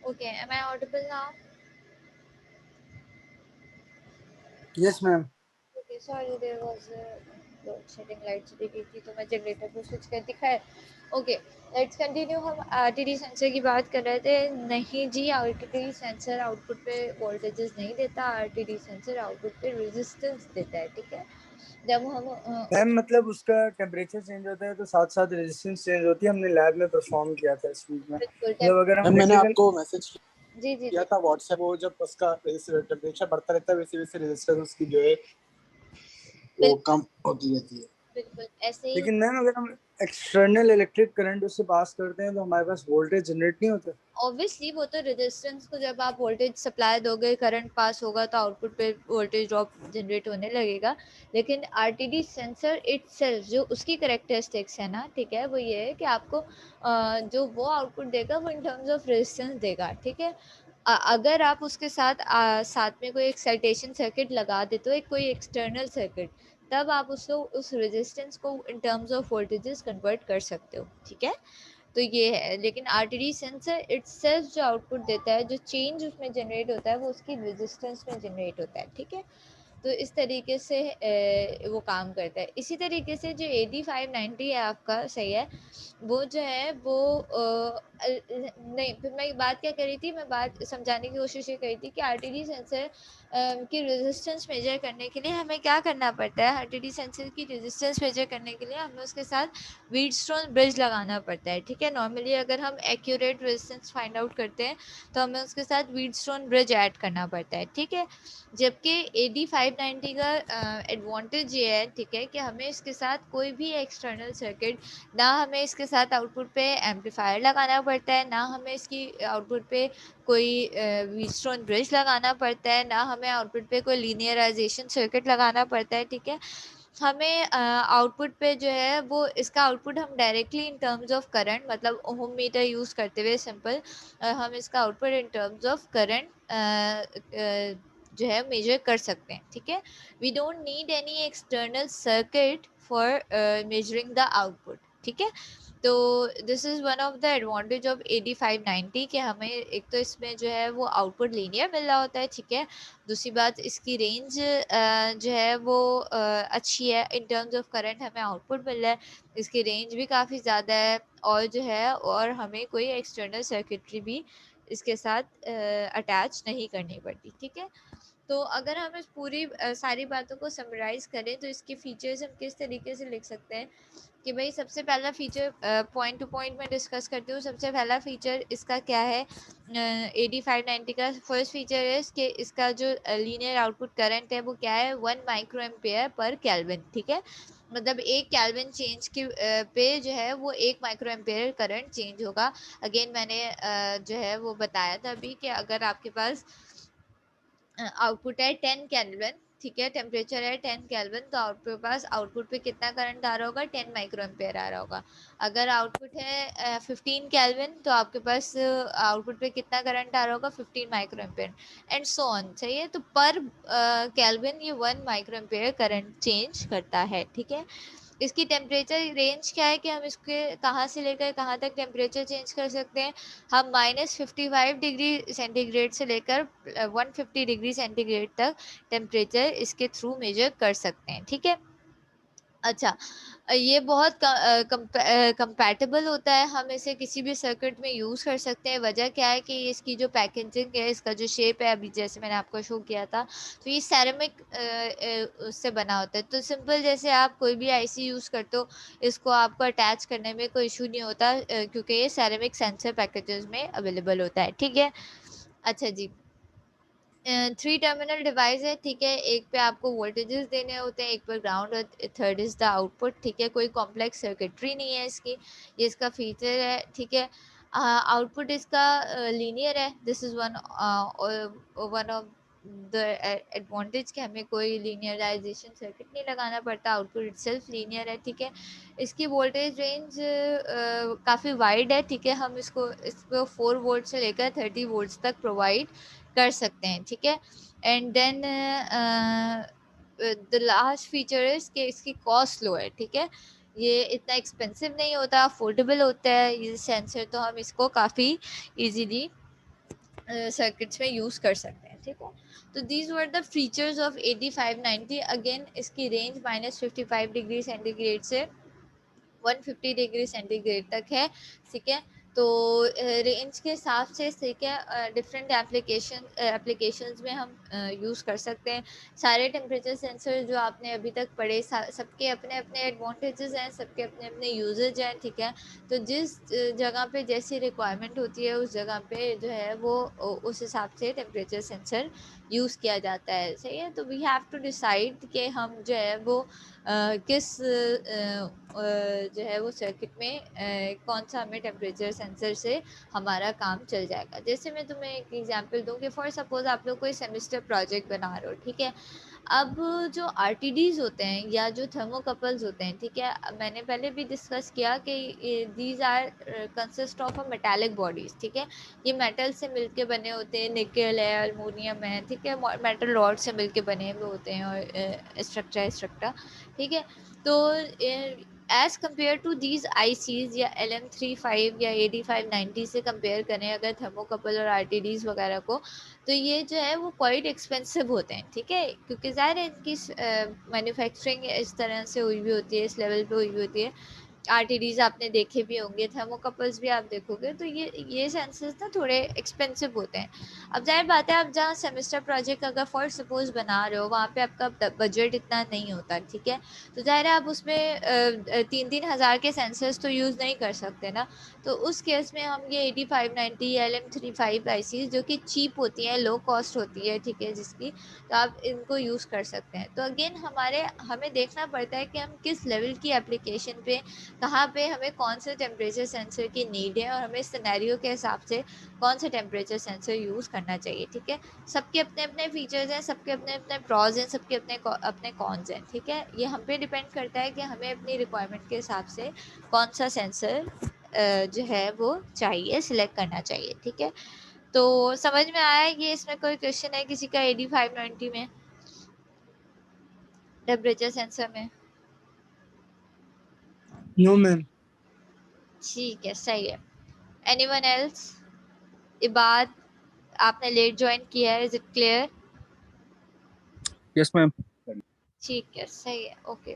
Okay, am I audible now? Yes, ma'am. Okay, sorry, there was a load shedding, light चली गई थी तो मैं जनरेटर को स्विच कर दी। खैर, ओके, लेट्स कंटिन्यू। हम आरटीडी सेंसर की बात कर रहे थे। नहीं जी, आरटीडी सेंसर आउटपुट पे वोल्टेजेस नहीं देता, आरटीडी सेंसर आउटपुट पे रेजिस्टेंस देता है, ठीक है। जब हम मैम मतलब उसका टेम्परेचर चेंज होता है तो साथ साथ रेजिस्टेंस चेंज होती है। हमने लैब में परफॉर्म किया था इस वीक में। बिल्कुल मतलब अगर हम मैम मैंने इलेक्ट्रिकल आपको मैसेज जी जी किया जी था व्हाट्सएप, वो जब उसका टेम्परेचर बढ़ता रहता है वैसे वैसे रेजिस्टेंस उसकी जो है वो बिल्कुल कम होती रहती है। बिल्कुल ऐसे ही। लेकिन मैम अगर हम एक्सटर्नल इलेक्ट्रिक करंट उससे पास करते हैं तो हमारे पास वोल्टेज जनरेट नहीं होता। ऑब्वियसली वो तो रेजिस्टेंस को जब आप वोल्टेज सप्लाई दोगे, करंट पास होगा तो आउटपुट पे वोल्टेज ड्रॉप जनरेट होने लगेगा। लेकिन आरटीडी सेंसर इटसेल्फ जो उसकी करेक्टरिस्टिक्स है ना, ठीक है, वो ये है कि आपको जो वो आउटपुट देगा वो इन टर्म्स ऑफ रेजिस्टेंस देगा, ठीक है। अगर आप उसके साथ साथ में कोई एक्साइटेशन सर्किट लगा देते हो, एक कोई एक्सटर्नल सर्किट, तब आप उसको उस रेजिस्टेंस को इन टर्म्स ऑफ वोल्टेजेस कन्वर्ट कर सकते हो, ठीक है। तो ये है। लेकिन आरटीडी सेंसर इटसेल्फ जो आउटपुट देता है, जो चेंज उसमें जनरेट होता है, वो उसकी रेजिस्टेंस में जनरेट होता है, ठीक है। तो इस तरीके से वो काम करता है। इसी तरीके से जो AD590 है आपका, सही है, वो जो है वो नहीं, फिर मैं बात क्या कर रही थी, मैं बात समझाने की कोशिश ये करी थी कि आरटीडी सेंसर की रेजिस्टेंस मेजर करने के लिए हमें क्या करना पड़ता है। आरटीडी सेंसर की रेजिस्टेंस मेजर करने के लिए हमें उसके साथ व्हीटस्टोन ब्रिज लगाना पड़ता है, ठीक है। नॉर्मली अगर हम एक्यूरेट रेजिस्टेंस फाइंड आउट करते हैं तो हमें उसके साथ व्हीटस्टोन ब्रिज ऐड करना पड़ता है, ठीक है। जबकि AD590 का एडवांटेज ये है, ठीक है, कि हमें इसके साथ कोई भी एक्सटर्नल सर्किट, ना हमें इसके साथ आउटपुट पे एम्पलीफायर लगाना पड़ता है, ना हमें इसकी आउटपुट पे कोई व्हीटस्टोन ब्रिज लगाना पड़ता है, ना हमें आउटपुट पे कोई लीनियराइजेशन सर्किट लगाना पड़ता है, ठीक है। हमें आउटपुट पे जो है वो इसका आउटपुट हम directly in terms of current, मतलब ओम मीटर यूज़ करते हुए सिंपल हम इसका output in terms of current जो है मेजर कर सकते हैं, ठीक है। We don't need any external circuit for measuring the output, ठीक है। तो this is one of the advantage of AD590 कि हमें एक तो इसमें जो है वो आउटपुट लीनियर मिल रहा होता है, ठीक है। दूसरी बात, इसकी रेंज जो है वो अच्छी है। इन टर्म्स ऑफ करंट हमें आउटपुट मिल रहा है, इसकी रेंज भी काफ़ी ज़्यादा है, और जो है और हमें कोई एक्सटर्नल सर्किटरी भी इसके साथ अटैच नहीं करनी पड़ती, ठीक है। तो अगर हम इस पूरी सारी बातों को समराइज़ करें तो इसके फीचर्स हम किस तरीके से लिख सकते हैं कि भाई सबसे पहला फीचर, पॉइंट टू पॉइंट मैं डिस्कस करती हूँ। सबसे पहला फीचर इसका क्या है, AD590 का फर्स्ट फीचर है कि इसका जो लीनियर आउटपुट करंट है वो क्या है, 1 माइक्रो एम्पेयर पर केल्विन, ठीक है। मतलब एक केल्विन चेंज के पे जो है वो 1 माइक्रो एम्पेयर करंट चेंज होगा। अगेन मैंने जो है वो बताया था अभी कि अगर आपके पास आउटपुट है 10 केल्विन, ठीक है, टेम्परेचर है 10 केल्विन, तो आउटपुट पास आउटपुट पे कितना करंट आ रहा होगा, 10 माइक्रो एम्पेयर आ रहा होगा। अगर आउटपुट है 15 केल्विन, तो आपके पास आउटपुट पे कितना करंट आ रहा होगा, 15 micro ampere, and so on, सही है। तो पर केल्विन ये 1 माइक्रो एम्पेयर करंट चेंज करता है, ठीक है। इसकी टेम्परेचर रेंज क्या है कि हम इसके कहाँ से लेकर कहाँ तक टेम्परेचर चेंज कर सकते हैं। हम -55 डिग्री सेंटीग्रेड से लेकर 150 डिग्री सेंटीग्रेड तक टेम्परेचर इसके थ्रू मेजर कर सकते हैं, ठीक है। अच्छा, ये बहुत कंपैटिबल होता है, हम इसे किसी भी सर्किट में यूज़ कर सकते हैं। वजह क्या है कि इसकी जो पैकेजिंग है, इसका जो शेप है, अभी जैसे मैंने आपको शो किया था, तो ये सेरेमिक उससे बना होता है। तो सिंपल जैसे आप कोई भी आईसी यूज़ करते हो, इसको आपको अटैच करने में कोई इशू नहीं होता, क्योंकि ये सेरेमिक सेंसर पैकेजेस में अवेलेबल होता है, ठीक है। अच्छा जी, 3 टर्मिनल डिवाइस है, ठीक है। एक पे आपको वोल्टेजेस देने होते हैं, एक पर ग्राउंड, और थर्ड इज़ द आउटपुट, ठीक है। कोई कॉम्प्लेक्स सर्किटरी नहीं है इसकी, ये इसका फीचर है, ठीक है। आउटपुट इसका लीनियर है। This is one of the advantage कि हमें कोई लीनियराइजेशन सर्किट नहीं लगाना पड़ता, आउटपुट इटसेल्फ लीनियर है, ठीक है। इसकी वोल्टेज रेंज काफ़ी वाइड है, ठीक है। हम इसको 4 वोल्ट से लेकर 30 वोल्ट्स तक प्रोवाइड कर सकते हैं, ठीक है। And then the last feature is कि इसकी कॉस्ट लो है, ठीक है। ये इतना एक्सपेंसिव नहीं होता, अफोर्डेबल होता है ये सेंसर, तो हम इसको काफ़ी इजीली सर्किट्स में यूज़ कर सकते हैं, ठीक है। तो these were the features of 8590। Again इसकी रेंज -55 डिग्री सेंटीग्रेड से 150 डिग्री सेंटीग्रेड तक है, ठीक है। तो रेंज के हिसाब से, ठीक है, डिफरेंट एप्लीकेशंस में हम यूज़ कर सकते हैं। सारे टेम्परेचर सेंसर जो आपने अभी तक पढ़े, सबके अपने अपने एडवांटेजेस हैं, सबके अपने अपने यूजेज हैं, ठीक है। तो जिस जगह पे जैसी रिक्वायरमेंट होती है, उस जगह पे जो है वो उस हिसाब से टेम्परेचर सेंसर यूज़ किया जाता है, सही है। तो वी हैव टू डिसाइड कि हम जो है वो किस जो है वो सर्किट में कौन सा हमें टेम्परेचर सेंसर से हमारा काम चल जाएगा। जैसे मैं तुम्हें एक एग्जांपल दूं कि फॉर सपोज आप लोग कोई सेमेस्टर प्रोजेक्ट बना रहे हो, ठीक है। अब जो आरटीडीज होते हैं या जो थर्मोकपल्स होते हैं, ठीक है, मैंने पहले भी डिस्कस किया कि these are consist of a metallic bodies, ठीक है। ये मेटल से मिलके बने होते हैं, निकल है, अल्मोनियम है, ठीक है, मेटल रॉड से मिलके बने हुए होते हैं, और स्ट्रक्चर, ठीक है। तो as compare to these ICs या LM35 या 8590 से कंपेयर करें अगर थर्मोकपल और आरटीडीज वगैरह को, तो ये जो है वो क्वाइट एक्सपेंसिव होते हैं, ठीक है, क्योंकि ज़ाहिर है इनकी मैन्युफैक्चरिंग इस तरह से हुई हुई होती है, इस लेवल पे हुई हुई होती है। आरटीडीज आपने देखे भी होंगे, थर्मोकपल्स भी आप देखोगे, तो ये सेंसर्स ना थोड़े एक्सपेंसिव होते हैं। अब जाहिर बात है, आप जहाँ सेमेस्टर प्रोजेक्ट अगर फॉर सपोज बना रहे हो, वहाँ पे आपका बजट इतना नहीं होता, ठीक है। तो जाहिर है आप उसमें 3-3 हज़ार के सेंसर्स तो यूज़ नहीं कर सकते ना। तो उस केस में हम ये 8590 या LM35 आईसी जो कि चीप होती हैं, लो कॉस्ट होती है, ठीक है, जिसकी, तो आप इनको यूज़ कर सकते हैं। तो अगेन हमें देखना पड़ता है कि हम किस लेवल की एप्लीकेशन पे, कहाँ पे हमें कौन से टेम्परेचर सेंसर की नीड है, और हमें सिनेरियो के हिसाब से कौन से टेम्परेचर सेंसर यूज़ करना चाहिए, ठीक है। सबके अपने अपने फीचर्स हैं, सबके अपने अपने प्रॉज हैं, सबके अपने अपने कॉन्स हैं, ठीक है। ये हम पे डिपेंड करता है कि हमें अपनी रिक्वायरमेंट के हिसाब से कौन सा सेंसर जो है वो चाहिए, सिलेक्ट करना चाहिए, ठीक है। तो समझ में आया ये? इसमें कोई क्वेश्चन है किसी का 8590 में, टेम्परेचर सेंसर में? No ma'am. ठीक है, सही है। Anyone else? इबाद, आपने लेट ज्वाइन किया है, is it clear? Yes ma'am. ठीक है, सही है, ओके।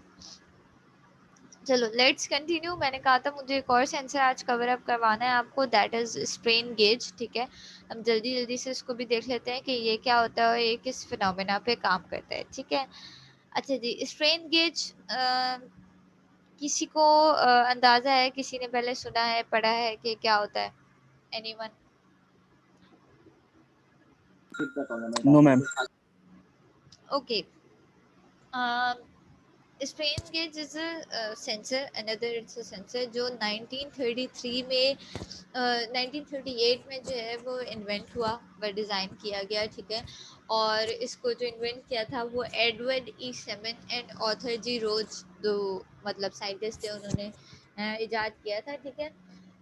चलो लेट्स कंटिन्यू। मैंने कहा था मुझे एक और सेंसर आज कवर अप करवाना है आपको, दैट इज स्ट्रेन गेज, ठीक है। हम जल्दी जल्दी से इसको भी देख लेते हैं कि ये क्या होता है और ये किस फिनोमेना पे काम करता है, ठीक है। अच्छा जी, स्ट्रेन गेज किसी को अंदाजा है, किसी ने पहले सुना है, पढ़ा है कि क्या होता है? Anyone? No ma'am. Okay. Strain gauge is a sensor, another it's a sensor जो 1933 में 1938 में जो है वो इन्वेंट हुआ, व डिज़ाइन किया गया, ठीक है। और इसको जो इन्वेंट किया था वो Edward E Simmons and Arthur G Ruge, दो मतलब साइंटिस्ट थे, उन्होंने इजाद किया था, ठीक है।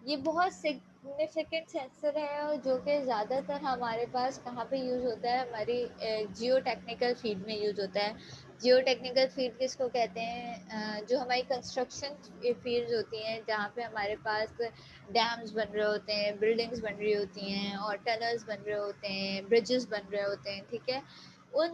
ये बहुत सिग्निफिकेंट सेंसर है, और जो कि ज़्यादातर हमारे पास कहाँ पे यूज़ होता है, हमारी जियो टेक्निकल फील्ड में यूज़ होता है। जियो टेक्निकल फील्ड किसको कहते हैं? जो हमारी कंस्ट्रक्शन फील्ड्स होती हैं, जहाँ पे हमारे पास डैम्स बन रहे होते हैं, बिल्डिंग्स बन रही होती हैं, और टनल्स बन रहे होते हैं, ब्रिजेस बन रहे होते हैं, ठीक है। उन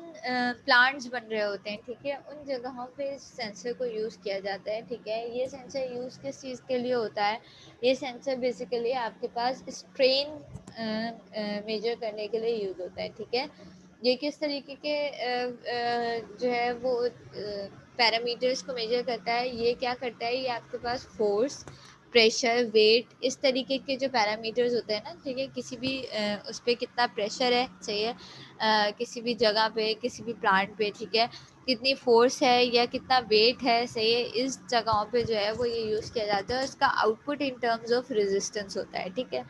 प्लांट्स बन रहे होते हैं, ठीक है, उन जगहों पे इस सेंसर को यूज़ किया जाता है, ठीक है। ये सेंसर यूज़ किस चीज़ के लिए होता है? ये सेंसर बेसिकली आपके पास स्ट्रेन मेजर करने के लिए यूज़ होता है, ठीक है। ये किस तरीके के जो है वो पैरामीटर्स को मेजर करता है? ये क्या करता है, ये आपके पास फोर्स, प्रेशर, वेट, इस तरीके के जो पैरामीटर्स होते हैं ना, ठीक है, किसी भी उस पर कितना प्रेशर है, सही है, किसी भी जगह पे, किसी भी प्लांट पे, ठीक है, कितनी फोर्स है या कितना वेट है, सही है, इस जगहों पे जो है वो ये यूज़ किया जाता है, और इसका output in terms of resistance होता है, ठीक है।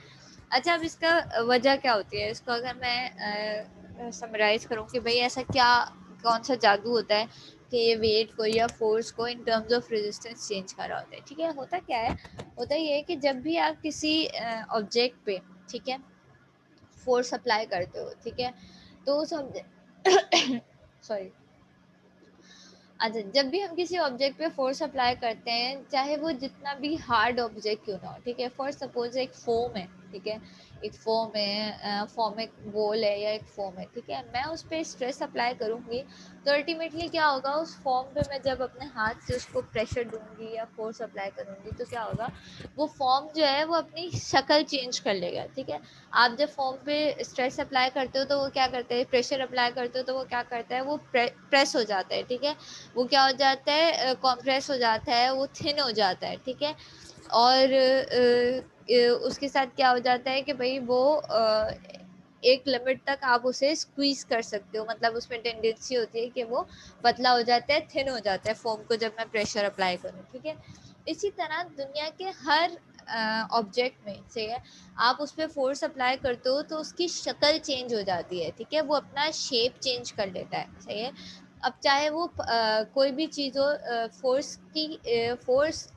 अच्छा, अब इसका वजह क्या होती है? इसको अगर मैं समराइज़ करूँ कि भई ऐसा क्या, कौन सा जादू होता है कि ये वेट को या फोर्स को इन टर्म्स ऑफ रेजिस्टेंस चेंज कर रहा होता है, ठीक है। होता क्या है? होता ये है कि जब भी आप किसी ऑब्जेक्ट पे, ठीक है, फोर्स अप्लाई करते हो, ठीक है, तो उस ऑब्जेक्ट सॉरी अच्छा, जब भी हम किसी ऑब्जेक्ट पे फोर्स अप्लाई करते हैं, चाहे वो जितना भी हार्ड ऑब्जेक्ट क्यों ना हो, ठीक है, फॉर सपोज एक फोम है, ठीक है, एक फोम है, फोम एक बॉल है या एक फोम है, ठीक है, मैं उस पर स्ट्रेस अप्लाई करूँगी तो अल्टीमेटली क्या होगा, उस फॉर्म पे मैं जब अपने हाथ से उसको प्रेशर दूंगी या फोर्स अप्लाई करूंगी तो क्या होगा, वो फॉर्म जो है वो अपनी शक्ल चेंज कर लेगा, ठीक है। आप जब फॉर्म पे स्ट्रेस अप्लाई करते हो तो वो क्या करते हैं, प्रेशर अप्लाई करते हो तो वो क्या करता है, वो प्रेस हो जाता है, ठीक है, वो क्या हो जाता है, कॉम्प्रेस हो जाता है, वो थिन हो जाता है, ठीक है। और उसके साथ क्या हो जाता है कि भाई वो एक लिमिट तक आप उसे स्क्वीज कर सकते हो, मतलब उसमें टेंडेंसी होती है कि वो पतला हो जाता है, थिन हो जाता है फोम को जब मैं प्रेशर अप्लाई करूँ, ठीक है। इसी तरह दुनिया के हर ऑब्जेक्ट में से आप उस पर फोर्स अप्लाई करते हो तो उसकी शक्ल चेंज हो जाती है, ठीक है, वो अपना शेप चेंज कर लेता है, सही है। अब चाहे वो कोई भी चीज़ हो, फोर्स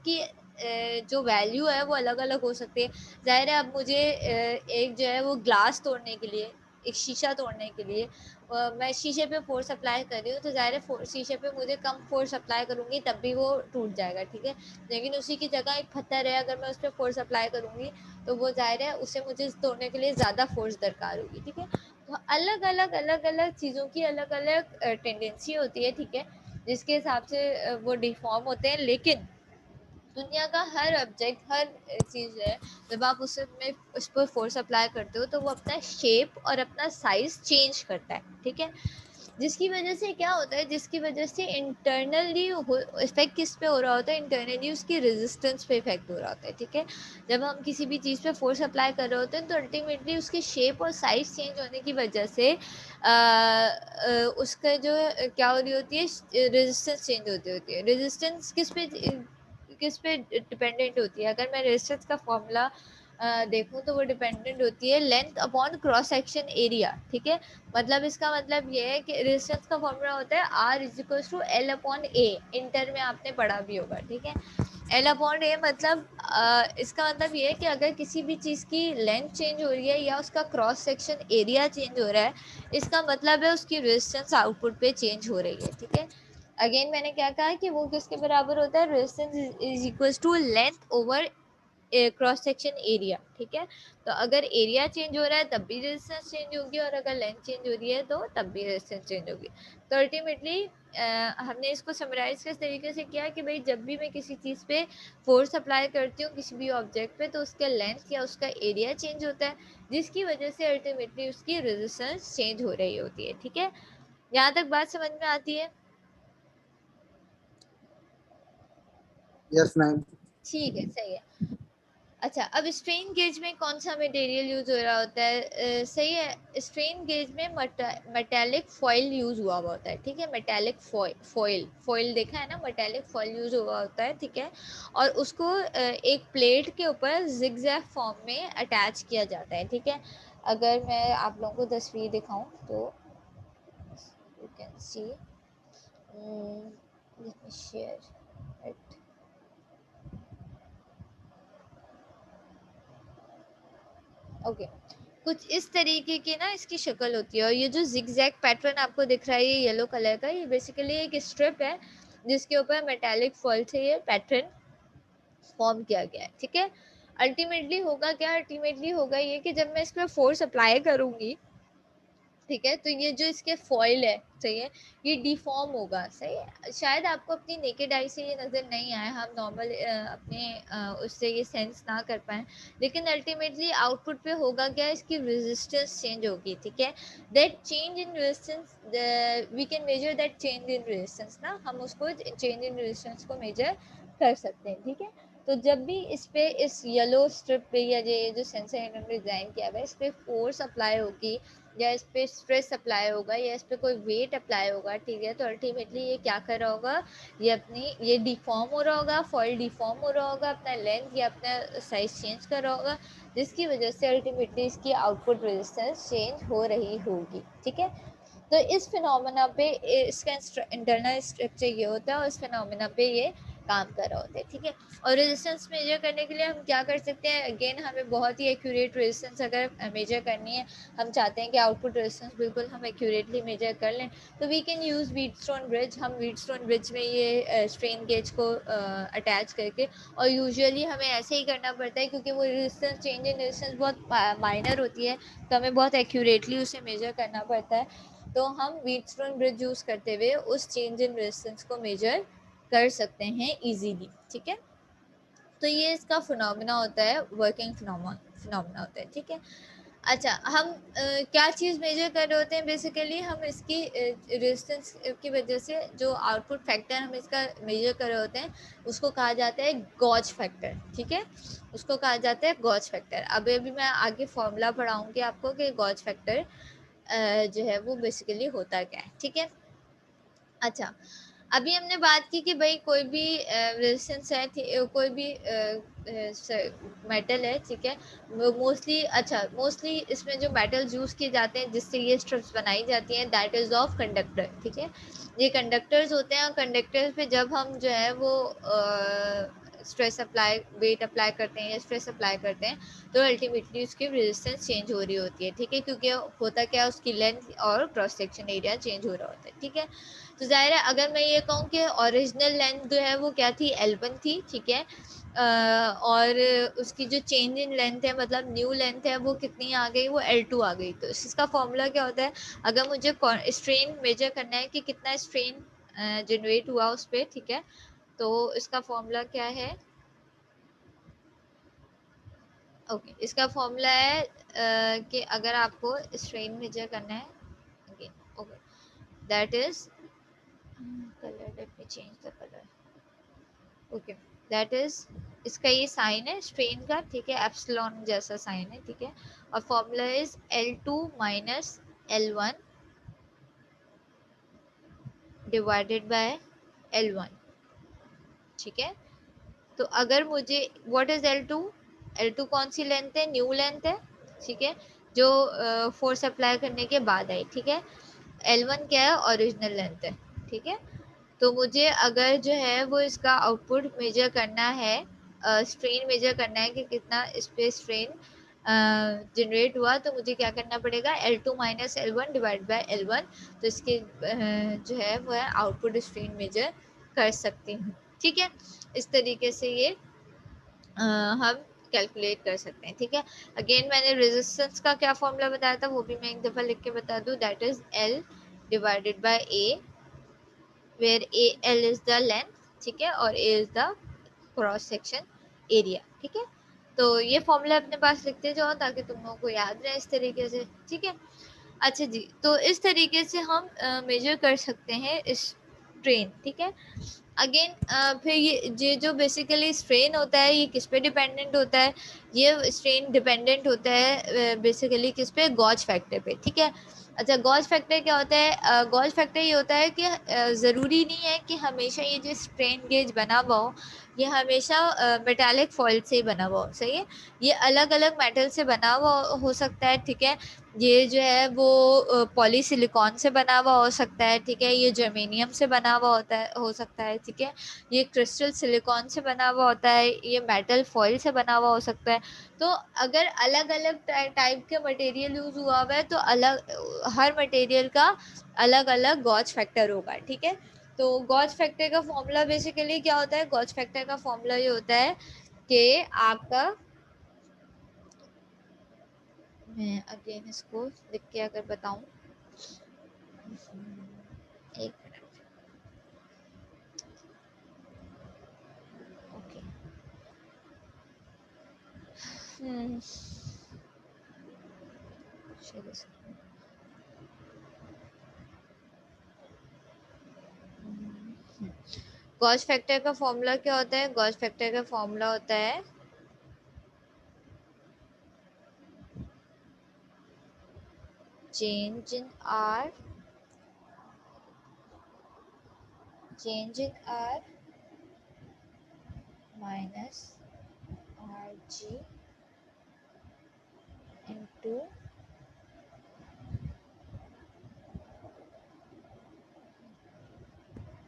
की जो वैल्यू है वो अलग अलग हो सकती है। ज़ाहिर है अब मुझे एक जो है वो ग्लास तोड़ने के लिए, एक शीशा तोड़ने के लिए मैं शीशे पे फोर्स अप्लाई कर रही हूँ तो ज़ाहिर है शीशे पे मुझे कम फोर्स अप्लाई करूँगी तब भी वो टूट जाएगा, ठीक है। लेकिन उसी की जगह एक पत्थर है, अगर मैं उस पर फोर्स अप्लाई करूँगी तो वो ज़ाहिर है उसे मुझे तोड़ने के लिए ज़्यादा फोर्स दरकार होगी, ठीक है। तो अलग अलग चीज़ों की अलग अलग टेंडेंसी होती है, ठीक है, जिसके हिसाब से वो डिफॉर्म होते हैं। लेकिन दुनिया का हर ऑब्जेक्ट, हर चीज़ है, जब आप उस पर फोर्स अप्लाई करते हो तो वो अपना शेप और अपना साइज चेंज करता है, ठीक है। जिसकी वजह से क्या होता है, जिसकी वजह से इंटरनली इफेक्ट किस पे हो रहा होता है, इंटरनली उसकी रेजिस्टेंस पे इफेक्ट हो रहा होता है, ठीक है। जब हम किसी भी चीज़ पे फोर्स अप्लाई कर रहे होते हैं तो अल्टीमेटली उसकी शेप और साइज चेंज होने की वजह से उसका जो क्या हो रही होती है, रेजिस्टेंस चेंज होती है। रेजिस्टेंस किस पे डिपेंडेंट होती है, अगर मैं रेजिस्टेंस का फॉर्मूला देखूं तो वो डिपेंडेंट होती है length upon cross section area, ठीक है। मतलब इसका मतलब ये है कि रेजिस्टेंस का फॉर्मूला होता है R is equal to L upon A, inter में आपने पढ़ा भी होगा, ठीक है। L अपॉन A मतलब इसका मतलब ये है कि अगर किसी भी चीज़ की लेंथ चेंज हो रही है या उसका क्रॉस सेक्शन एरिया चेंज हो रहा है, इसका मतलब है उसकी रेजिस्टेंस आउटपुट पे चेंज हो रही है, ठीक है। अगेन मैंने क्या कहा कि वो किसके बराबर होता है, resistance is equal to length over cross section area, ठीक है। तो अगर एरिया चेंज हो रहा है तब भी रेजिस्टेंस चेंज होगी और अगर लेंथ चेंज हो रही है तो तब भी रेजिस्टेंस चेंज होगी। तो अल्टीमेटली हमने इसको समराइज किस तरीके से किया कि भाई जब भी मैं किसी चीज़ पे फोर्स अप्लाई करती हूँ किसी भी ऑब्जेक्ट पे तो उसका लेंथ या उसका एरिया चेंज होता है, जिसकी वजह से अल्टीमेटली उसकी रेजिस्टेंस चेंज हो रही होती है, ठीक है। यहाँ तक बात समझ में आती है? Yes ma'am. ठीक है, सही है। अच्छा, अब स्ट्रेन गेज में कौन सा मटेरियल यूज हो रहा होता है, सही है, स्ट्रेन गेज में मेटालिक फॉइल यूज हुआ होता है, ठीक है। मेटालिक फॉइल देखा है ना, मेटालिक फॉइल यूज हुआ होता है, ठीक है। और उसको एक प्लेट के ऊपर जिगजैग फॉर्म में अटैच किया जाता है, ठीक है। अगर मैं आप लोगों को तस्वीर दिखाऊं तो you can see, let me share it. Okay, कुछ इस तरीके की ना इसकी शक्ल होती है। और ये जो जिगजैग पैटर्न आपको दिख रहा है ये येलो कलर का, ये बेसिकली एक स्ट्रिप है जिसके ऊपर मेटालिक फॉइल से ये पैटर्न फॉर्म किया गया है, ठीक है। अल्टीमेटली होगा क्या, अल्टीमेटली होगा ये कि जब मैं इस पर फोर्स अप्लाई करूंगी, ठीक है, तो ये जो इसके फॉइल है, सही है, ये डिफॉर्म होगा, सही है। शायद आपको अपनी नेकेड आई से ये नज़र नहीं आए, हम नॉर्मल अपने उससे ये सेंस ना कर पाए, लेकिन अल्टीमेटली आउटपुट पे होगा क्या, इसकी रेजिस्टेंस चेंज होगी, ठीक है। That change in resistance, we can measure that change in resistance ना, हम उसको चेंज इन रेजिस्टेंस को मेजर कर सकते हैं, ठीक है। तो जब भी इस पे, इस येलो स्ट्रिप पे या ये जो सेंसर इन्होंने डिज़ाइन किया हुआ है, इस पे फोर्स अप्लाई होगी या इस पे स्ट्रेस अप्लाई होगा या इस पे कोई वेट अप्लाई होगा, ठीक है, तो अल्टीमेटली ये क्या कर रहा होगा, ये डिफॉर्म हो रहा होगा, फॉइल डिफॉर्म हो रहा होगा, अपना लेंथ या अपना साइज चेंज कर रहा होगा, जिसकी वजह से अल्टीमेटली इसकी आउटपुट रेजिस्टेंस चेंज हो रही होगी, ठीक है। तो इस फिनोमेना पे इसका इंटरनल स्ट्रक्चर ये होता है और इस फिनोमेना पे ये काम कर रहा होता है, ठीक है। और रेजिस्टेंस मेजर करने के लिए हम क्या कर सकते हैं, अगेन हमें बहुत ही एक्यूरेट रेजिस्टेंस अगर मेजर करनी है, हम चाहते हैं कि आउटपुट रेजिस्टेंस बिल्कुल हम एक्यूरेटली मेजर कर लें, तो we can use Wheatstone bridge. हम व्हीटस्टोन ब्रिज में ये स्ट्रेन गेज को अटैच करके, और यूजुअली हमें ऐसे ही करना पड़ता है क्योंकि वो रेजिस्टेंस चेंज इन रेजिस्टेंस बहुत माइनर होती है, तो हमें बहुत एक्यूरेटली उसे मेजर करना पड़ता है। तो हम व्हीटस्टोन ब्रिज यूज़ करते हुए उस चेंज इन रेजिस्टेंस को मेजर कर सकते हैं इजीली, ठीक है। तो ये इसका फिनोमेना होता है, वर्किंग फिनोमेना होता है, ठीक है। अच्छा, हम क्या चीज़ मेजर कर रहे होते हैं, बेसिकली हम इसकी रेजिस्टेंस की वजह से जो आउटपुट फैक्टर हम इसका मेजर कर रहे होते हैं उसको कहा जाता है गॉज फैक्टर, ठीक है। उसको कहा जाता है गॉज फैक्टर। अभी अभी मैं आगे फॉर्मूला पढ़ाऊंगी आपको कि गॉज फैक्टर जो है वो बेसिकली होता क्या है, ठीक है। अच्छा, अभी हमने बात की कि भाई कोई भी रेजिस्टेंस है, कोई भी मेटल है, ठीक है। मोस्टली, अच्छा मोस्टली इसमें जो मेटल्स यूज़ किए जाते हैं जिससे ये स्ट्रिप्स बनाई जाती हैं, दैट इज़ ऑफ कंडक्टर, ठीक है। ये कंडक्टर्स होते हैं, और कंडक्टर्स पे जब हम जो है वो स्ट्रेस अप्लाई, वेट अप्लाई करते हैं या स्ट्रेस अप्लाई करते हैं, तो अल्टीमेटली उसकी रेजिस्टेंस चेंज हो रही होती है, ठीक है। क्योंकि होता क्या है, उसकी लेंथ और क्रॉस सेक्शन एरिया चेंज हो रहा होता है, ठीक है। तो ज़ाहिर है अगर मैं ये कहूँ कि ओरिजिनल लेंथ जो है वो क्या थी, L1 थी, ठीक है। और उसकी जो चेंज इन लेंथ है, मतलब न्यू लेंथ है, वो कितनी आ गई, वो L2 आ गई। तो इसका फॉर्मूला क्या होता है, अगर मुझे स्ट्रेन मेजर करना है कि कितना स्ट्रेन जनरेट हुआ उस पर, ठीक है, तो इसका फॉर्मूला क्या है, ओके, इसका फॉर्मूला है कि अगर आपको स्ट्रेन मेजर करना है, okay okay, that is colour, let me change the colour, okay, that is, इसका ये साइन है स्ट्रेन का, ठीक है, एप्सिलॉन जैसा साइन है, ठीक है। और formula is L2 minus L1 divided by L1, ठीक है। तो अगर मुझे, व्हाट इज L2, L2 कौन सी लेंथ है, न्यू लेंथ है, ठीक है, जो फोर्स अप्लाई करने के बाद आई, ठीक है। L1 क्या है, ओरिजिनल लेंथ है, ठीक है। तो मुझे अगर जो है वो इसका आउटपुट मेजर करना है, स्ट्रेन मेजर करना है कि कितना इस पे स्ट्रेन जनरेट हुआ, तो मुझे क्या करना पड़ेगा, L2 minus L1 divide by L1। तो इसके जो है वो है आउटपुट स्ट्रेन मेजर कर सकती हूँ, ठीक है। इस तरीके से ये हम कैलकुलेट कर सकते हैं, ठीक है। अगेन मैंने रेजिस्टेंस का क्या फॉर्मूला बताया था वो भी मैं एक दफ़ा लिख के बता दूँ, that is L divided by A, where L is the length, ठीक है, और A is the cross section area, ठीक है। तो ये फॉर्मूला अपने पास लिखते जाओ ताकि तुम लोगों को याद रहे इस तरीके से, ठीक है। अच्छा जी, तो इस तरीके से हम मेजर कर सकते हैं इस ट्रेन, ठीक है। अगेन फिर ये जो बेसिकली स्ट्रेन होता है ये किस पे डिपेंडेंट होता है, ये स्ट्रेन डिपेंडेंट होता है बेसिकली किस पे, गॉज फैक्टर पे, ठीक है। अच्छा, गॉज फैक्टर क्या होता है, गॉज फैक्टर ये होता है कि ज़रूरी नहीं है कि हमेशा ये जो स्ट्रेन गेज बना हुआ हो ये हमेशा मेटालिक फॉइल से ही बना हुआ हो, सही है। ये अलग अलग मेटल से बना हुआ हो सकता है, ठीक है। ये जो है वो पॉलीसिलिकॉन से बना हुआ हो सकता है, ठीक है। ये जर्मेनियम से बना हुआ होता है, हो सकता है, ठीक है। ये क्रिस्टल सिलिकॉन से बना हुआ होता है, ये मेटल फॉइल से बना हुआ हो सकता है। तो अगर अलग अलग टाइप के मटेरियल यूज़ हुआ हुआ है तो अलग, हर मटेरियल का अलग अलग गॉज फैक्टर होगा, ठीक है। तो गॉज फैक्टर का फॉर्मूला बेसिकली क्या होता है, गॉज फैक्टर का फॉर्मूला ये होता है कि आपका, मैं अगेन इसको लिख के अगर बताऊं, एक मिनट, ओके, हम्म, गॉज फैक्टर का फॉर्मूला क्या होता है, गॉज फैक्टर का फॉर्मूला होता है change in R, change in R minus RG into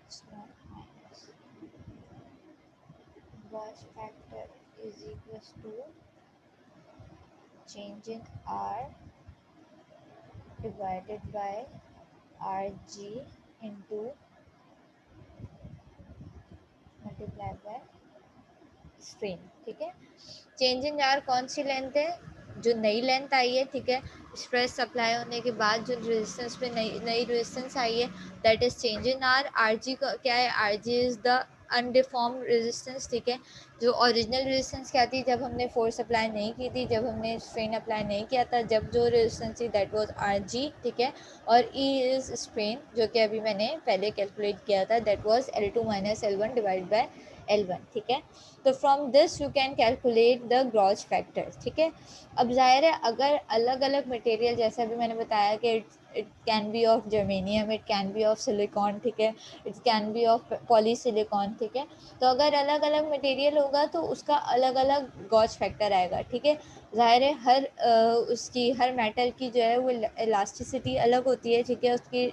it's not minus, gauge factor is equals to change in R divided by R G into multiply by strain. ठीक है, change in are कौन C length है, जो नई length आई है, ठीक है, stress supply होने के बाद जो रेजिस्टेंस पे नई रेजिस्टेंस आई है, that is change in R. R G क्या है, R G is the undeform resistance. ठीक है, जो ओरिजिनल रेजिस्टेंस क्या थी जब हमने फोर्स अप्लाई नहीं की थी, जब हमने स्ट्रेन अप्लाई नहीं किया था, जब जो रेजिस्टेंस थी दैट वाज आर जी। ठीक है, और ई इज स्ट्रेन, जो कि अभी मैंने पहले कैलकुलेट किया था, that was L2 minus L1 divide by L1। ठीक है, तो from this you can calculate the gross factor. ठीक है, अब जाहिर है अगर अलग अलग मटेरियल, जैसे अभी मैंने बताया कि it can be of germanium, it can be of silicon, ठीक है, it can be of polysilicon. ठीक है, तो अगर अलग अलग मटेरियल होगा तो उसका अलग अलग गॉस फैक्टर आएगा। ठीक है, जाहिर है हर उसकी हर मेटल की जो है वो इलास्टिसिटी अलग होती है। ठीक है, उसकी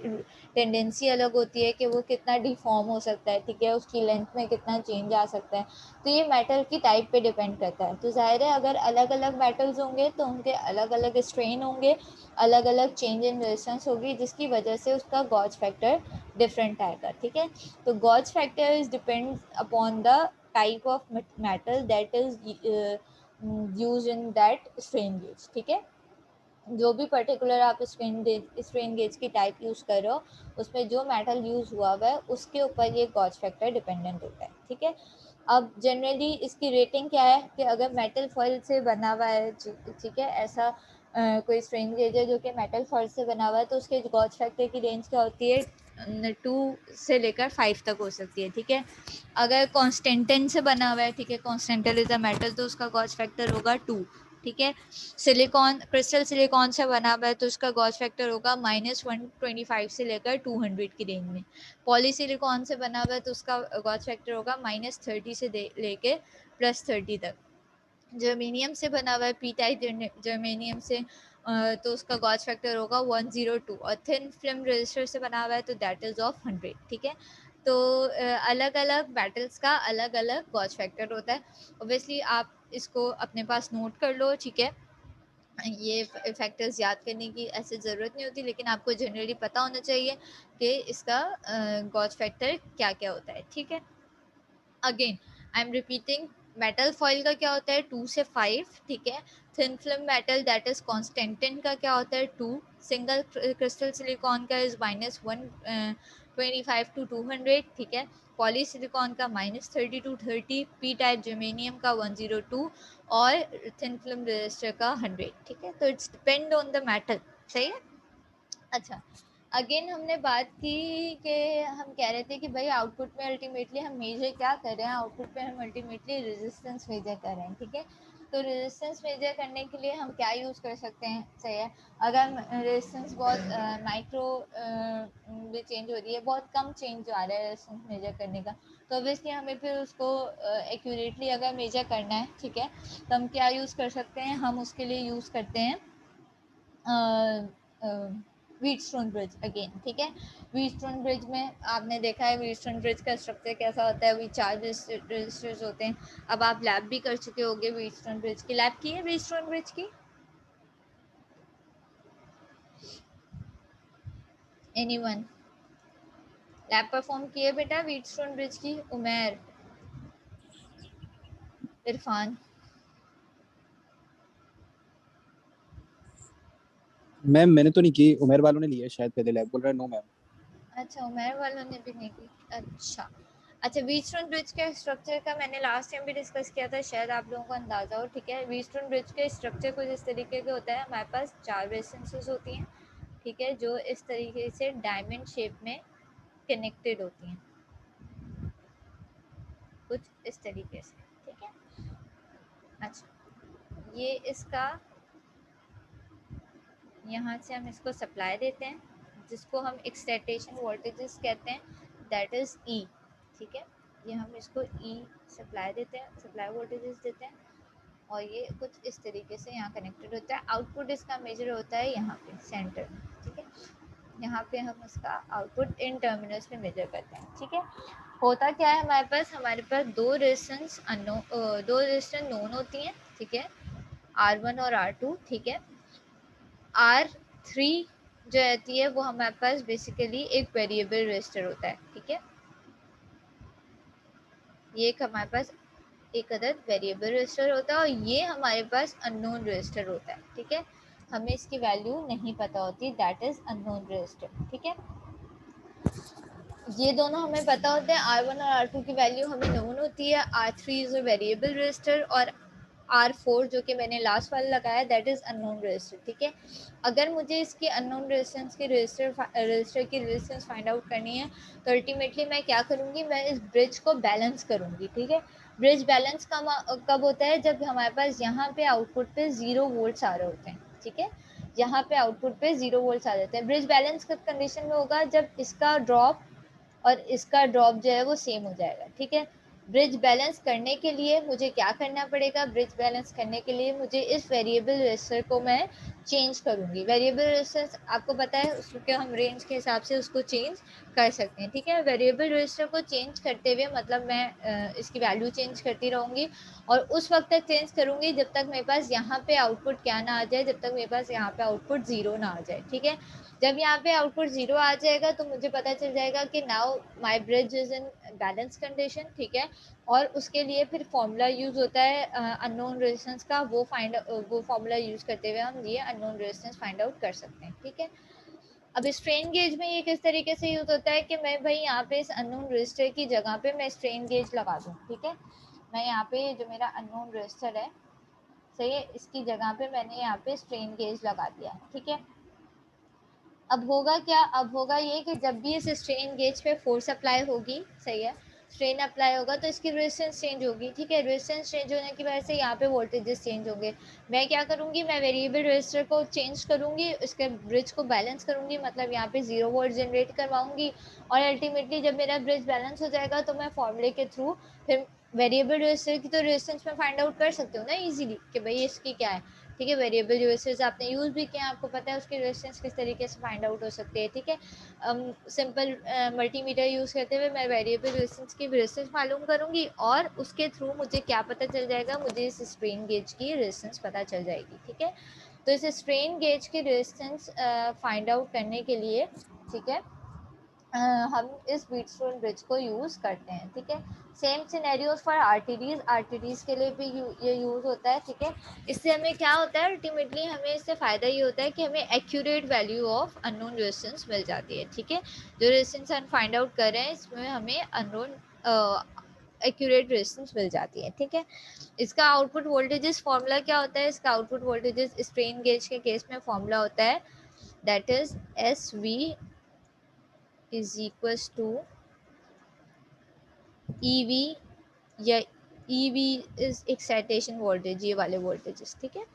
टेंडेंसी अलग होती है कि वो कितना डिफॉर्म हो सकता है। ठीक है, उसकी लेंथ में कितना चेंज आ सकता है, तो ये मेटल की टाइप पे डिपेंड करता है। तो जाहिर है अगर अलग अलग मेटल्स होंगे तो उनके अलग अलग स्ट्रेन होंगे, अलग अलग चेंज इन रेजिस्टेंस होगी, जिसकी वजह से उसका गॉज फैक्टर डिफरेंट आएगा। ठीक है, तो gauge factor is depend upon the type of metal that is use in that strain gauge. ठीक है, जो भी पर्टिकुलर आप स्ट्रेन गेज की टाइप यूज़ कर रहे हो, उसमें जो मेटल यूज़ हुआ हुआ है उसके ऊपर ये गॉज फैक्टर डिपेंडेंट होता है। ठीक है, अब जनरली इसकी रेटिंग क्या है कि अगर मेटल फॉइल से बना हुआ है, ठीक है, ऐसा कोई स्ट्रेन गेज है जो कि मेटल फॉइल से बना हुआ है, तो उसके गॉज फैक्टर की रेंज क्या होती है, 2 से लेकर 5 तक हो सकती है। ठीक है, अगर कॉन्स्टेंटिन से बना हुआ है, ठीक है, कॉन्स्टेंटिन इज अ मेटल, तो उसका गॉज फैक्टर होगा 2। ठीक है, सिलिकॉन, क्रिस्टल सिलिकॉन से बना हुआ है तो उसका गॉज फैक्टर होगा -125 से लेकर 200 की रेंज में। पॉलीसिलिकॉन से बना हुआ है तो उसका गॉज फैक्टर होगा -30 से लेके +30 तक। जर्मेनियम से बना हुआ है, पी टाइप जर्मेनियम से, तो उसका गॉज फैक्टर होगा 102, और थिन फिल्म रेजिस्टर से बना हुआ है तो दैट इज़ ऑफ 100। ठीक है, तो अलग अलग बैटल्स का अलग अलग गॉज फैक्टर होता है। ऑब्वियसली आप इसको अपने पास नोट कर लो। ठीक है, ये फैक्टर्स याद करने की ऐसे ज़रूरत नहीं होती, लेकिन आपको जनरली पता होना चाहिए कि इसका गॉज फैक्टर क्या क्या होता है। ठीक है, again I am repeating, metal foil का क्या होता है 2 से 5। ठीक है, thin film metal that is constantan का क्या होता है 2, सिंगल क्रिस्टल सिलिकॉन का इज -125 to 200। ठीक है, पॉलीसिलिकॉन का -30 to 30, पी टाइप जर्मेनियम का 102, और थिन फिल्म रेजिस्टर का 100। ठीक है, तो it's depend on the metal. सही है, अच्छा, अगेन हमने बात की कि हम कह रहे थे कि भाई आउटपुट में अल्टीमेटली हम मेजर क्या कर रहे हैं, आउटपुट पे हम अल्टीमेटली रेजिस्टेंस मेजर कर रहे हैं। ठीक है, तो रेजिस्टेंस मेजर करने के लिए हम क्या यूज़ कर सकते हैं, सही है, अगर रेजिस्टेंस बहुत माइक्रो में चेंज हो रही है, बहुत कम चेंज आ रहा है रेजिस्टेंस मेजर करने का, तो ऑब्वियसली हमें फिर उसको एक्यूरेटली अगर मेजर करना है, ठीक है, तो हम क्या यूज़ कर सकते हैं, हम उसके लिए यूज़ करते हैं व्हीटस्टोन ब्रिज अगेन। ठीक है, व्हीटस्टोन ब्रिज में आपने देखा है व्हीटस्टोन ब्रिज का स्ट्रक्चर कैसा होता है, वही 4 रजिस्टर्स होते हैं। अब आप लैब भी कर चुके होंगे व्हीटस्टोन ब्रिज की, लैब की है व्हीटस्टोन ब्रिज की, एनीवन लैब परफॉर्म किए बेटा व्हीटस्टोन ब्रिज की, उमेर, इरफान? मैम मैंने तो नहीं की, उमेर वालों ने लिया है शायद, पहले लैब बोल रहा है। No ma'am. अच्छा, उमेर वालों ने भी नहीं की, अच्छा। अच्छा, व्हीटस्टोन ब्रिज के स्ट्रक्चर का मैंने लास्ट टाइम भी डिस्कस किया था, शायद आप लोगों को अंदाज़ा हो। ठीक है, व्हीटस्टोन ब्रिज के स्ट्रक्चर कुछ इस तरीके का होता है, हमारे पास 4 रेजिस्टेंसेस होती हैं, ठीक है, जो इस तरीके से डायमंड शेप में कनेक्टेड होती हैं, कुछ इस तरीके से। ठीक है, अच्छा, ये इसका, यहाँ से हम इसको सप्लाई देते हैं, जिसको हम एक्साइटेशन वोल्टेजेस कहते हैं, दैट इज़ ई। ठीक है, ये हम इसको ई सप्लाई देते हैं, सप्लाई वोल्टेजेस देते हैं, और ये कुछ इस तरीके से यहाँ कनेक्टेड होता है। आउटपुट इसका मेजर होता है यहाँ पे सेंटर में। ठीक है, यहाँ पे हम उसका आउटपुट इन टर्मिनल्स में मेजर करते हैं। ठीक है, होता क्या है हमारे पास दो रेजिस्टेंस नोन होती हैं। ठीक है, R1 और R2। ठीक है, R3 जो रहती है वो हमारे पास बेसिकली एक वेरिएबल रेजिस्टर होता है। ठीक है, ये एक हमारे पास एक अदद वेरिएबल रेजिस्टर होता है और ये हमारे पास अननोन रेजिस्टर होता है। ठीक है, हमें इसकी वैल्यू नहीं पता होती, दैट इज अननोन रेजिस्टर। ठीक है, ये दोनों हमें पता होते हैं, R1 और R2 की वैल्यू हमें नोन होती है। R3 is a variable resistor और R4 जो कि मैंने लास्ट वाला लगाया दैट इज अननोन रेजिस्टर। ठीक है, अगर मुझे इसकी अननोन रेजिस्टेंस की रजिस्टर की रेजिस्टेंस फाइंड आउट करनी है तो अल्टीमेटली मैं क्या करूँगी, मैं इस ब्रिज को बैलेंस करूँगी। ठीक है, ब्रिज बैलेंस कब होता है, जब हमारे पास यहाँ पे आउटपुट पे 0 वोल्ट्स आ रहे होते हैं। ठीक है, यहाँ पे आउटपुट पे 0 वोल्ट्स आ जाते हैं। ब्रिज बैलेंस कब कंडीशन में होगा, जब इसका ड्रॉप और इसका ड्रॉप जो है वो सेम हो जाएगा। ठीक है, ब्रिज बैलेंस करने के लिए मुझे क्या करना पड़ेगा, ब्रिज बैलेंस करने के लिए मुझे इस वेरिएबल रेजिस्टर को मैं चेंज करूंगी। वेरिएबल रेजिस्टर आपको पता है उसके हम रेंज के हिसाब से उसको चेंज कर सकते हैं। ठीक है, वेरिएबल रेजिस्टर को चेंज करते हुए मतलब मैं इसकी वैल्यू चेंज करती रहूँगी और उस वक्त तक चेंज करूँगी जब तक मेरे पास यहाँ पे आउटपुट क्या ना आ जाए, जब तक मेरे पास यहाँ पे आउटपुट 0 ना आ जाए। ठीक है, जब यहाँ पे आउटपुट 0 आ जाएगा तो मुझे पता चल जाएगा कि now my bridge is in balance condition. ठीक है, और उसके लिए फिर फॉर्मूला यूज़ होता है अननोन रेजिस्टेंस का, वो फॉर्मूला यूज़ करते हुए हम ये अननोन रेजिस्टेंस फाइंड आउट कर सकते हैं। ठीक है, अब स्ट्रेन गेज में ये किस तरीके से यूज़ होता है कि मैं भाई यहाँ पे इस अननोन रेजिस्टर की जगह पे मैं स्ट्रेन गेज लगा दूँ। ठीक है, मैं यहाँ पे जो मेरा अननोन रेजिस्टर है सही है, इसकी जगह पे मैंने यहाँ पे स्ट्रेन गेज लगा दिया। ठीक है, अब होगा क्या, अब होगा ये कि जब भी इस स्ट्रेन गेज पे फोर्स अप्लाई होगी, सही है, स्ट्रेन अप्लाई होगा तो इसकी रेजिस्टेंस चेंज होगी। ठीक है, रेजिस्टेंस चेंज होने की वजह से यहाँ पे वोल्टेजेस चेंज होंगे। मैं क्या करूँगी, मैं वेरिएबल रेजिस्टर को चेंज करूँगी, इसके ब्रिज को बैलेंस करूँगी, मतलब यहाँ पे 0 वोल्ट जनरेट करवाऊँगी और अल्टीमेटली जब मेरा ब्रिज बैलेंस हो जाएगा तो मैं फॉर्मूले के थ्रू फिर वेरिएबल रेजिस्टर की तो रेजिस्टेंस में फाइंड आउट कर सकती हूँ ना इजीली कि भाई इसकी क्या है। ठीक है, वेरिएबल रेजिस्टेंस आपने यूज़ भी किया, आपको पता है उसकी रेजिस्टेंस किस तरीके से फाइंड आउट हो सकती है। ठीक है, सिंपल मल्टीमीटर यूज़ करते हुए मैं वेरिएबल रेजिस्टेंस की रेजिस्टेंस मालूम करूँगी और उसके थ्रू मुझे क्या पता चल जाएगा, मुझे इस स्ट्रेन गेज की रेजिस्टेंस पता चल जाएगी। ठीक है, तो इस स्ट्रेन गेज की रेजिस्टेंस फाइंड आउट करने के लिए, ठीक है, हम इस व्हीटस्टोन ब्रिज को यूज़ करते हैं। ठीक है, सेम सिनेरियोज फॉर आरटीडीज़ के लिए भी ये यूज़ होता है। ठीक है, इससे हमें क्या होता है, अल्टीमेटली हमें इससे फ़ायदा ये होता है कि हमें accurate value of unknown resistance मिल जाती है। ठीक है, जो रेजिस्टेंस हम फाइंड आउट कर रहे हैं इसमें हमें अननोन एक्यूरेट रेजिस्टेंस मिल जाती है। ठीक है, इसका आउटपुट वोल्टेजेस फॉर्मूला क्या होता है, इसका आउटपुट वोल्टेजेस स्ट्रेन गेज के केस में फॉर्मूला होता है that is SV is equals to EV या EV इज एक्साइटेशन वोल्टेज, ये वाले वोल्टेजेस। ठीक है,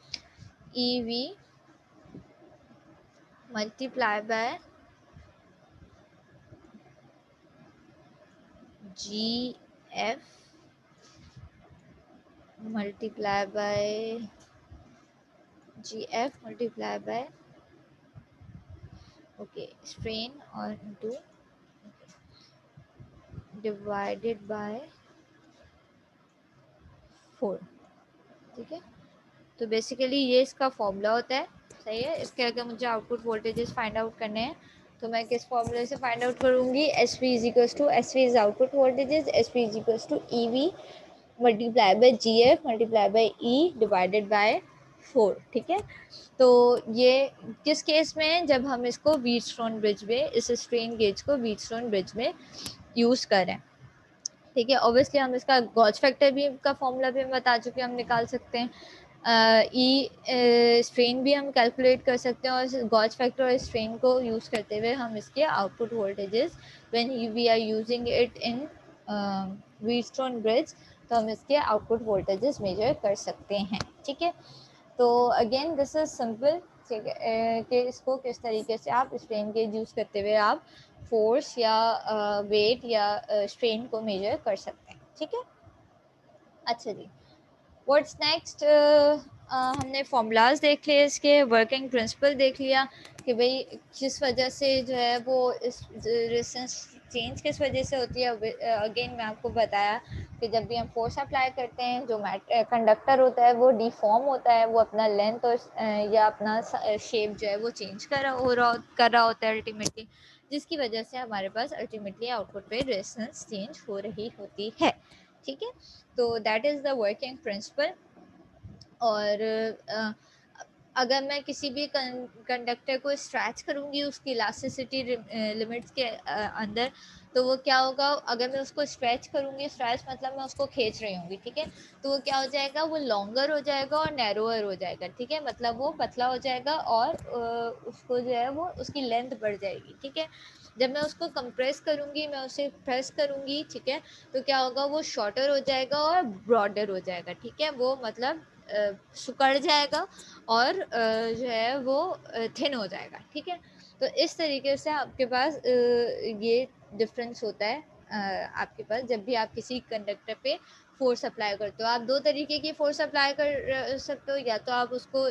EV multiply by GF multiply by GF multiply by okay strain और इनटू डिवाइडेड बाय 4। ठीक है, तो बेसिकली ये इसका फॉर्मूला होता है। सही है, इसके अगर मुझे आउटपुट वोल्टेजेस फाइंड आउट करने हैं तो मैं किस फॉर्मूले से फाइंड आउट करूँगी, SV is equals to SV is output voltages, SV is equals to EV multiply by GF multiply by E divided by 4। ठीक है, तो ये किस केस में है, जब हम इसको व्हीटस्टोन ब्रिज में, इस स्ट्रेन गेज को व्हीटस्टोन ब्रिज में यूज़ करें। ठीक है, ऑब्वियसली हम इसका गॉज फैक्टर भी का फॉर्मूला भी हम बता चुके हैं, हम निकाल सकते हैं। स्ट्रेन भी हम कैलकुलेट कर सकते हैं और गॉज फैक्टर और स्ट्रेन को यूज़ करते हुए हम इसके output voltages when we are using it in Wheatstone bridge तो हम इसके आउटपुट वोल्टेजेस मेजर कर सकते हैं। ठीक है, तो अगेन दिस इज सिंपल कि इसको किस तरीके से आप स्ट्रेन गेज यूज़ करते हुए आप फोर्स या वेट या स्ट्रेन को मेजर कर सकते हैं। ठीक है, अच्छा जी, व्हाट्स नेक्स्ट, हमने फॉर्मूलाज देख लिए, इसके वर्किंग प्रिंसिपल देख लिया कि भाई किस वजह से जो है वो इस रेजिस्टेंस चेंज किस वजह से होती है। अगेन मैं आपको बताया कि जब भी हम फोर्स अप्लाई करते हैं जो कंडक्टर होता है वो डिफॉर्म होता है, वो अपना लेंथ और या अपना शेप जो है वो चेंज कर रहा होता है अल्टीमेटली, जिसकी वजह से हमारे पास अल्टीमेटली आउटपुट पे रेजिस्टेंस चेंज हो रही होती है। ठीक है, तो that is the working principle. और अगर मैं किसी भी कंडक्टर को स्ट्रैच करूँगी उसकी इलास्टिसिटी लिमिट्स के अंदर, तो वो क्या होगा, अगर मैं उसको स्ट्रेच करूँगी, स्ट्रेच मतलब मैं उसको खींच रही हूँगी, ठीक है, तो वो क्या हो जाएगा, वो लॉन्गर हो जाएगा और नैरोअर हो जाएगा। ठीक है, मतलब वो पतला हो जाएगा और उसको जो है वो उसकी लेंथ बढ़ जाएगी। ठीक है, जब मैं उसको कंप्रेस करूँगी, मैं उसे प्रेस करूँगी, ठीक है, तो क्या होगा, वो शॉर्टर हो जाएगा और ब्रॉडर हो जाएगा। ठीक है, वो मतलब सिकुड़ जाएगा और जो है वो थिन हो जाएगा। ठीक है, तो इस तरीके से आपके पास ये डिफरेंस होता है आपके पास जब भी आप किसी कंडक्टर पे फोर्स अप्लाई करते हो। आप दो तरीके की फोर्स अप्लाई कर सकते हो, या तो आप उसको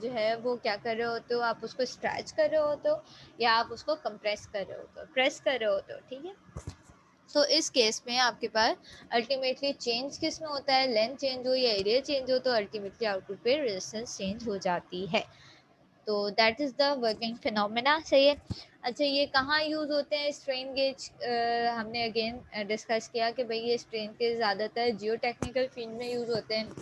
जो है वो क्या कर रहे होते हो, आप उसको स्ट्रेच कर रहे होते हो या आप उसको कंप्रेस कर रहे होते हो, प्रेस कर रहे होते हो। ठीक है, तो इस केस में आपके पास अल्टीमेटली चेंज किस में होता है, लेंथ चेंज हो या एरिया चेंज हो, तो अल्टीमेटली आउटपुट पे रेजिस्टेंस चेंज हो जाती है। तो that is the working phenomena. सही है। अच्छा, ये कहाँ यूज़ होते हैं स्ट्रेन गेज? हमने अगेन डिस्कस किया कि भाई ये स्ट्रेन गेज ज़्यादातर जियो टेक्निकल फील्ड में यूज़ होते हैं,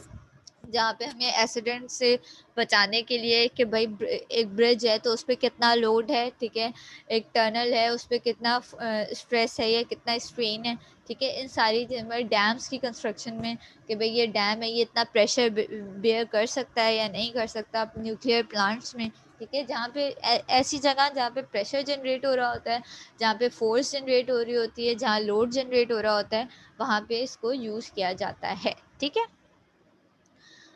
जहाँ पे हमें एक्सीडेंट से बचाने के लिए कि भाई एक ब्रिज है तो उस पर कितना लोड है, ठीक है, एक टनल है उस पर कितना स्ट्रेस है या कितना स्ट्रेन है। ठीक है, इन सारी डैम्स की कंस्ट्रक्शन में कि भाई ये डैम है, ये इतना प्रेशर बेयर कर सकता है या नहीं कर सकता। न्यूक्लियर प्लांट्स में, ठीक है, जहाँ पे ऐसी जगह जहाँ पे प्रेशर जनरेट हो रहा होता है, जहाँ पे फोर्स जनरेट हो रही होती है, जहाँ लोड जनरेट हो रहा होता है, वहाँ पे इसको यूज़ किया जाता है। ठीक है,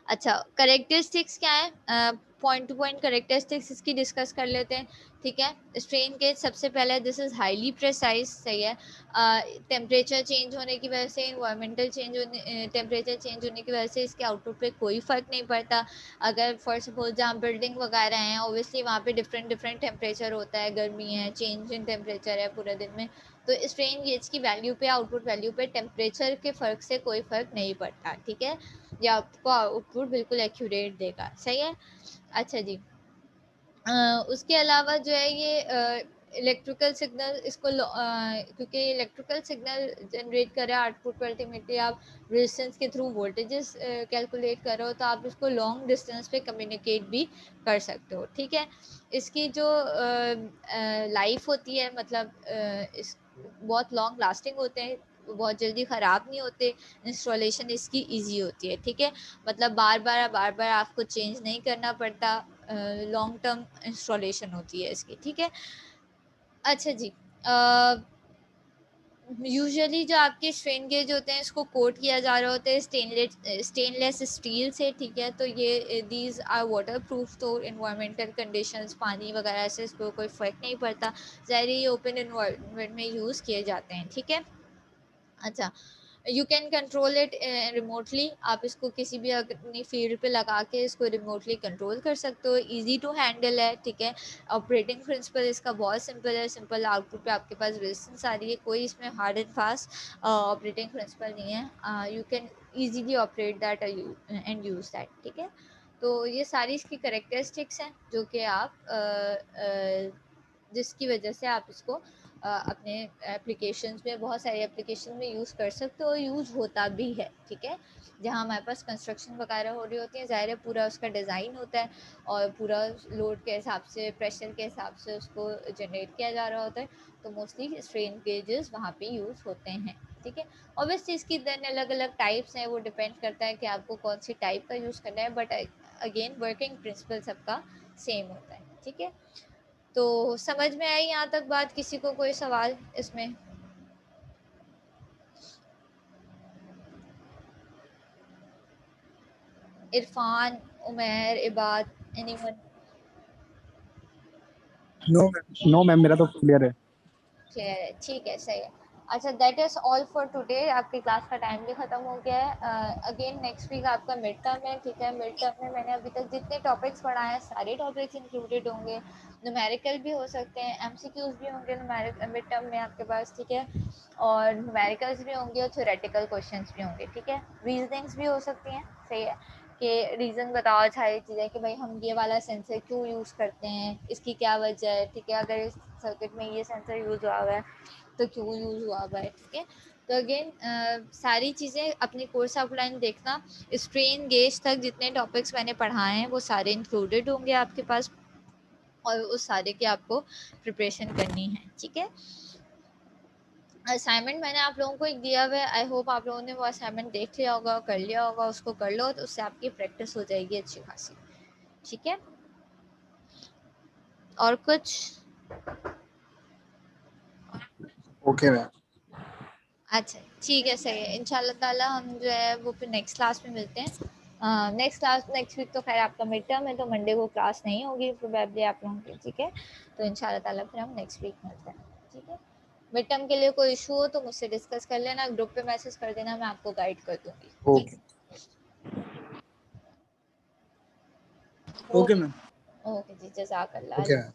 अच्छा, करेक्टरिस्टिक्स क्या है, पॉइंट टू पॉइंट करेक्टरिस्टिक्स इसकी डिस्कस कर लेते हैं। ठीक है, स्ट्रेन गेज सबसे पहले दिस इज़ हाईली प्रेसाइज। सही है, टेम्परेचर चेंज होने की वजह से, इन्वायरमेंटल चेंज होने, टेम्परेचर चेंज होने की वजह से इसके आउटपुट पे कोई फ़र्क नहीं पड़ता। अगर फॉर सपोज जहाँ बिल्डिंग वगैरह हैं, ऑब्वियसली वहाँ पे डिफरेंट डिफरेंट टेम्परेचर होता है, गर्मी है, चेंज इन टेम्परेचर है पूरे दिन में, तो स्ट्रेन गेज की वैल्यू पे, आउटपुट वैल्यू पे टेम्परेचर के फ़र्क से कोई फ़र्क नहीं पड़ता। ठीक है, ये आपको आउटपुट बिल्कुल एक्यूरेट देगा। सही है। अच्छा जी, उसके अलावा जो है ये इलेक्ट्रिकल सिग्नल इसको क्योंकि इलेक्ट्रिकल सिग्नल जनरेट कर रहा है आउटपुट पर, अल्टीमेटली आप रेजिस्टेंस के थ्रू वोल्टेजेस कैलकुलेट कर रहे हो, तो आप इसको लॉन्ग डिस्टेंस पे कम्युनिकेट भी कर सकते हो। ठीक है, इसकी जो लाइफ होती है, मतलब इस बहुत लॉन्ग लास्टिंग होते हैं, बहुत जल्दी ख़राब नहीं होते, इंस्टॉलेशन इसकी इजी होती है। ठीक है, मतलब बार बार आपको चेंज नहीं करना पड़ता, लॉन्ग टर्म इंस्टॉलेशन होती है इसकी। ठीक है, अच्छा जी, यूजुअली जो आपके स्ट्रेन गेज होते हैं इसको कोट किया जा रहा होता है स्टेनलेस स्टील से। ठीक है, तो ये दीज आर वाटर प्रूफ, तो इन्वायरमेंटल कंडीशंस, पानी वगैरह से इसको कोई फ़र्क नहीं पड़ता, ज़ाहिर ये ओपन इन्वायरमेंट में यूज़ किए जाते हैं। ठीक है, अच्छा, you can control it remotely, आप इसको किसी भी अपनी फील्ड पे लगा के इसको रिमोटली कंट्रोल कर सकते हो, इजी टू हैंडल है। ठीक है, ऑपरेटिंग प्रिंसिपल इसका बहुत सिंपल है, सिंपल आउटपुट पे आपके पास रेजिस्टेंस आ रही है, कोई इसमें hard and fast operating principle नहीं है, you can easily operate that and use that. ठीक है, तो ये सारी इसकी करेक्टरिस्टिक्स हैं जो कि आप जिसकी वजह से आप इसको अपने एप्लीकेशंस में, बहुत सारे एप्लीकेशन में यूज़ कर सकते हो, यूज़ होता भी है। ठीक है, जहाँ हमारे पास कंस्ट्रक्शन वगैरह हो रही होती है, ज़ाहिर है पूरा उसका डिज़ाइन होता है और पूरा लोड के हिसाब से, प्रेशर के हिसाब से उसको जनरेट किया जा रहा होता है, तो मोस्टली स्ट्रेन गेजेस वहाँ पे यूज़ होते हैं। ठीक है, ऑब्वियसली इसकी देन अलग अलग टाइप्स हैं, वो डिपेंड करता है कि आपको कौन सी टाइप का यूज़ करना है, बट अगेन वर्किंग प्रिंसिपल सबका सेम होता है। ठीक है, तो समझ में आई यहाँ तक बात? किसी को कोई सवाल इसमें? Irfan, Umair, Ibad, anyone? No no ma'am, मेरा तो क्लियर है। क्लियर है, ठीक है, सही है। अच्छा, that is all for today. आपकी क्लास का टाइम भी खत्म हो गया है। अगेन नेक्स्ट वीक आपका मिड टर्म है, ठीक है। मिड टर्म में मैंने अभी तक जितने टॉपिक्स पढ़ाए हैं सारे टॉपिक्स इंक्लूडेड होंगे। न्यूमेरिकल भी हो सकते हैं, एमसीक्यूज भी होंगे मिड टर्म में आपके पास, ठीक है। और न्यूमेरिकल्स भी होंगे और थ्योरेटिकल क्वेश्चंस भी होंगे, ठीक है। रीजनिंग्स भी हो सकती हैं, सही है, कि रीज़न बताओ सारी चीज़ें कि भाई हम ये वाला सेंसर क्यों यूज़ करते हैं, इसकी क्या वजह है, ठीक है। अगर इस सर्किट में ये सेंसर यूज़ हुआ हुआ है तो क्यों यूज़ हुआ हुआ है, ठीक है। तो अगेन सारी चीज़ें अपनी कोर्स आउटलाइन देखना। स्ट्रेन गेज तक जितने टॉपिक्स मैंने पढ़ाए हैं वो सारे इंक्लूडेड होंगे आपके पास, और उस सारे की आपको प्रिपरेशन करनी है, ठीक है। असाइनमेंट मैंने आप लोगों को एक दिया हुआ है, आई होप आप लोगों ने वो असाइनमेंट देख लिया होगा, कर लिया होगा, उसको कर लो तो उससे आपकी प्रैक्टिस हो जाएगी अच्छी खासी, ठीक है। और कुछ? Okay ma'am. अच्छा ठीक है, सही है। इंशाल्लाह ताला हम जो है वो फिर नेक्स्ट क्लास में मिलते हैं। नेक्स्ट वीक तो खैर आपका मिड टर्म है तो मंडे को क्लास नहीं होगी प्रोबेबली आप लोगों की, ठीक है। तो इंशाल्लाह ताला फिर हम नेक्स्ट वीक मिलते हैं, ठीक है। मिड टर्म के लिए कोई इशू हो तो मुझसे डिस्कस कर लेना, ग्रुप पे मैसेज कर देना, मैं आपको गाइड कर दूंगी, ठीक ओके है। Okay ma'am. ओके जी, जज़ाकल्लाह। Okay ma'am.